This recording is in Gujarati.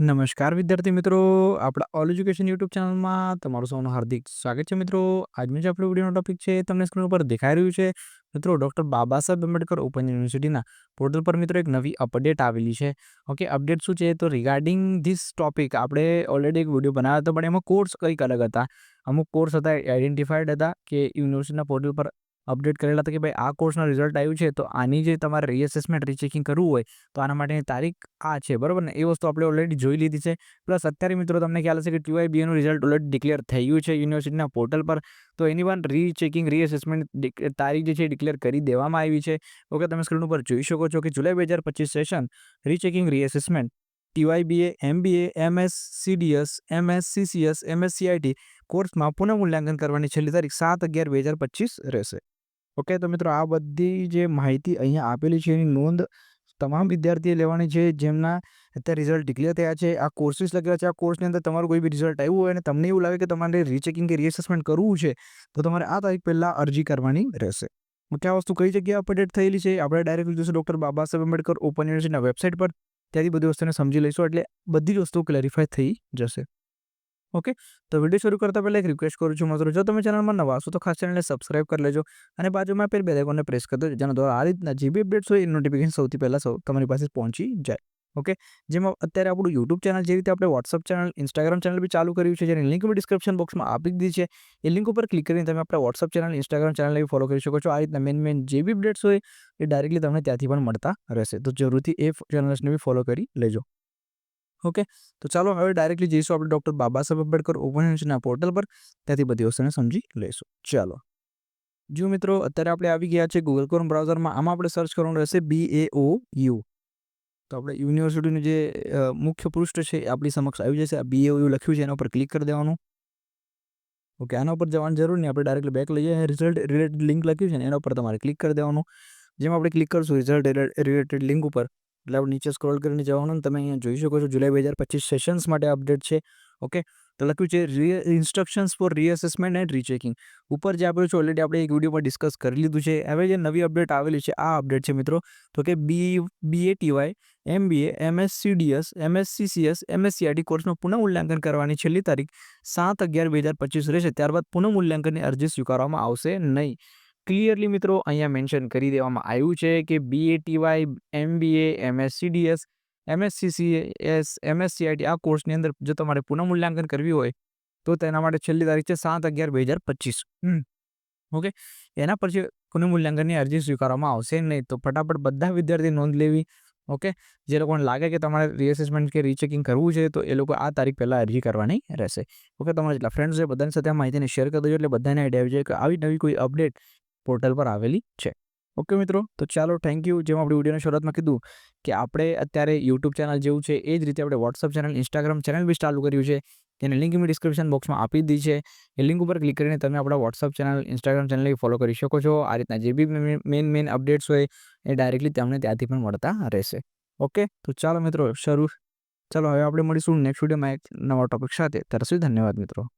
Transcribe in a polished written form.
નમસ્કાર વિદ્યાર્થી મિત્રો, આપણા ઓલ એજ્યુકેશન યુટ્યુબ ચેનલમાં તમારું સૌનું હાર્દિક સ્વાગત છે. મિત્રો આજનો જે આપણો વિડીયોનો ટોપિક છે તમને સ્ક્રીન ઉપર દેખાઈ રહ્યું છે. મિત્રો ડૉક્ટર બાબા સાહેબ આંબેડકર ઓપન યુનિવર્સિટીના પોર્ટલ પર મિત્રો એક નવી અપડેટ આવેલી છે. ઓકે, અપડેટ શું છે? તો રિગાર્ડિંગ ધીસ ટોપિક આપણે ઓલરેડી એક વિડીયો બનાવ્યો હતો, પણ એમાં કોર્સ કંઈક અલગ હતા. અમુક કોર્સ હતા આઈડેન્ટિફાઈડ હતા કે યુનિવર્સિટીના પોર્ટલ પર અપડેટ કરેલા હતા કે ભાઈ આ કોર્સના રિઝલ્ટ આવ્યું છે, તો આની જે તમારે રીઅસેસમેન્ટ રીચેકિંગ કરવું હોય તો આના માટેની તારીખ આ છે, બરાબર ને? એ વસ્તુ આપણે ઓલરેડી જોઈ લીધી છે. પ્લસ અત્યારે મિત્રો તમને ખ્યાલ હશે કે TYBAનું રિઝલ્ટ ઓલરેડી ડિક્લેર થઈ ગયું છે યુનિવર્સિટીના પોર્ટલ પર. તો એની પણ રીચેકિંગ રીઅસેસમેન્ટ તારીખ જે છે ડિક્લેર કરી દેવામાં આવી છે. ઓકે, તમે સ્ક્રીન ઉપર જોઈ શકો છો કે જુલાઈ 2025 session rechecking reassessment TYBA, MBA, MS, CDS, MS, CCS, MS CIT કોર્સમાં પુનઃ મૂલ્યાંકન કરવાની છેલ્લી તારીખ 7/11/2025 રહેશે. ઓકે, તો મિત્રો આ બધી જે માહિતી અહીંયા આપેલી છે એની નોંધ તમામ વિદ્યાર્થીએ લેવાની છે જેમના અત્યારે રિઝલ્ટ ડિક્લેર થયા છે. આ કોર્સીસ લખેલા છે. આ કોર્સની અંદર તમારું કોઈ બી રિઝલ્ટ આવ્યું હોય અને તમને એવું લાગે કે તમારે રીચેકિંગ કે રીઅસેસમેન્ટ કરવું છે, તો તમારે આ તારીખ પહેલાં અરજી કરવાની રહેશે. ઓકે, આ વસ્તુ કઈ જગ્યાએ અપડેટ થયેલી છે આપણે ડાયરેક્ટ જોઈશું ડૉક્ટર બાબા સાહેબ આંબેડકર ઓપન યુનિવર્સિટીના વેબસાઇટ પર. ત્યાંથી બધી વસ્તુને સમજી લઈશું એટલે બધી જ વસ્તુઓ ક્લેરિફાય થઈ જશે. ઓકે, તો વિડીયો શરૂ કરતા પહેલાં એક રિક્વેસ્ટ કરું છું મિત્રો, જો તમે ચેનલમાં નવા છો તો ખાસ ચેનલને સબસ્ક્રાઇબ કરી લેજો અને બાજુમાં આપેલ બેલ આઇકોનને પ્રેસ કરી દેજો, જેના દ્વારા આ રીતના જે બી અપડેટ્સ હોય એ નોટિફિકેશન સૌથી પહેલાં તમારી પાસે પહોંચી જાય. ઓકે, જેમાં અત્યારે આપણું યુટ્યુબ ચેનલ જે રીતે આપણે વોટ્સઅપ ચેનલ, ઇન્સ્ટાગ્રામ ચેનલ બી ચાલુ કર્યું છે, જેની લિંક બી ડિસ્ક્રિપ્શન બોક્સમાં આપી દીધી છે. એ લિંક ઉપર ક્લિક કરીને તમે આપણા વોટ્સઅપ ચેનલ, ઇન્સ્ટાગ્રામ ચેનલને બી ફોલો કરી શકો છો. આ રીતના મેન જે બી અપડેટ્સ હોય એ ડાયરેક્ટલી તમને ત્યાંથી પણ મળતા રહેશે. તો જરૂરથી એ ચેનલ્સને બી ફોલો કરી લેજો. ઓકે, તો ચાલો હવે ડાયરેક્ટલી જઈશું આપણે ડૉક્ટર બાબા સાહેબ આંબેડકર ઓપન યુનિવર્સિટીના પોર્ટલ પર. ત્યાંથી બધી વસ્તુને સમજી લઈશું. ચાલો જો મિત્રો, અત્યારે આપણે આવી ગયા છે ગૂગલ ક્રોમ બ્રાઉઝરમાં. આમાં આપણે સર્ચ કરવાનું રહેશે BAOU. તો આપણે યુનિવર્સિટીનું જે મુખ્ય પૃષ્ઠ છે એ આપણી સમક્ષ આવી જશે. આ BAOU લખ્યું છે એના ઉપર ક્લિક કરી દેવાનું. ઓકે, આના ઉપર જવાની જરૂર નહીં, આપણે ડાયરેક્ટલી બેક લઈએ. રિઝલ્ટ રિલેટેડ લિંક લખ્યું છે ને એના ઉપર તમારે ક્લિક કરી દેવાનું. જેમ આપણે ક્લિક કરશું રિઝલ્ટ રિલેટેડ લિંક ઉપર, એટલે આપણે નીચે સ્ક્રોલ કરીને જવાનું. તમે અહીંયા જોઈ શકો છો જુલાઈ 2025 સેશન્સ માટે અપડેટ છે. ઓકે, તો લખ્યું છે ઇન્સ્ટ્રક્શન્સ ફોર રીઅસેસમેન્ટ એન્ડ રીચેકિંગ. ઉપર જે આપ્યું છે ઓલરેડી આપણે એક વિડીયોમાં ડિસ્કસ કરી લીધું છે. હવે જે નવી અપડેટ આવેલી છે આ અપડેટ છે મિત્રો. તો કે BA, MBA, MS CDS, MS CCS, MS CIT કોર્સનું પુનઃ મૂલ્યાંકન કરવાની છેલ્લી તારીખ 7/11/2025 રહેશે. ત્યારબાદ પુનઃ મૂલ્યાંકનની અરજી સ્વીકારવામાં આવશે નહીં. ક્લિયરલી મિત્રો અહીંયા મેન્શન કરી દેવામાં આવ્યું છે કે BA, MBA, MS CDS, MS CCS, MS CIT આ કોર્સની અંદર જો તમારે પુનઃ મૂલ્યાંકન કરવી હોય તો તેના માટે છેલ્લી તારીખ છે 7/11/2025. ઓકે, એના પછી પુનઃ મૂલ્યાંકનની અરજી સ્વીકારવામાં આવશે નહીં. તો ફટાફટ બધા વિદ્યાર્થી નોંધ લેવી. ઓકે, જે લોકોને લાગે કે તમારે રીઅસેસમેન્ટ કે રીચેકિંગ કરવું છે તો એ લોકો આ તારીખ પહેલાં અરજી કરવાની રહેશે. ઓકે, તમારા જેટલા ફ્રેન્ડ્સ છે બધાની સાથે આ માહિતીને શેર કરી દેજો, એટલે બધાને આઈડિયા આવી જાય કે આવી નવી કોઈ અપડેટ પોર્ટલ પર આવેલી છે. ઓકે મિત્રો, તો ચાલો થેન્ક યુ. જેમ આપણે વિડીયોની શરૂઆતમાં કીધું કે આપણે અત્યારે યુટ્યુબ ચેનલ જેવું છે એ જ રીતે આપણે વોટ્સઅપ ચેનલ, ઇન્સ્ટાગ્રામ ચેનલ બી ચાલુ કર્યું છે. તેની લિંક મેં ડિસ્ક્રિપ્શન બોક્સમાં આપી દીધી છે. એ લિંક ઉપર ક્લિક કરીને તમે આપણા વોટ્સઅપ ચેનલ, ઇન્સ્ટાગ્રામ ચેનલને ફોલો કરી શકો છો. આ રીતના જે બી મેન અપડેટ્સ હોય એ ડાયરેક્ટલી તમને ત્યાંથી પણ મળતા રહેશે. ઓકે, તો ચાલો મિત્રો ચાલો હવે આપણે મળીશું નેક્સ્ટ વિડીયોમાં એક નવા ટોપિક સાથે. ત્યાર સુધી ધન્યવાદ મિત્રો.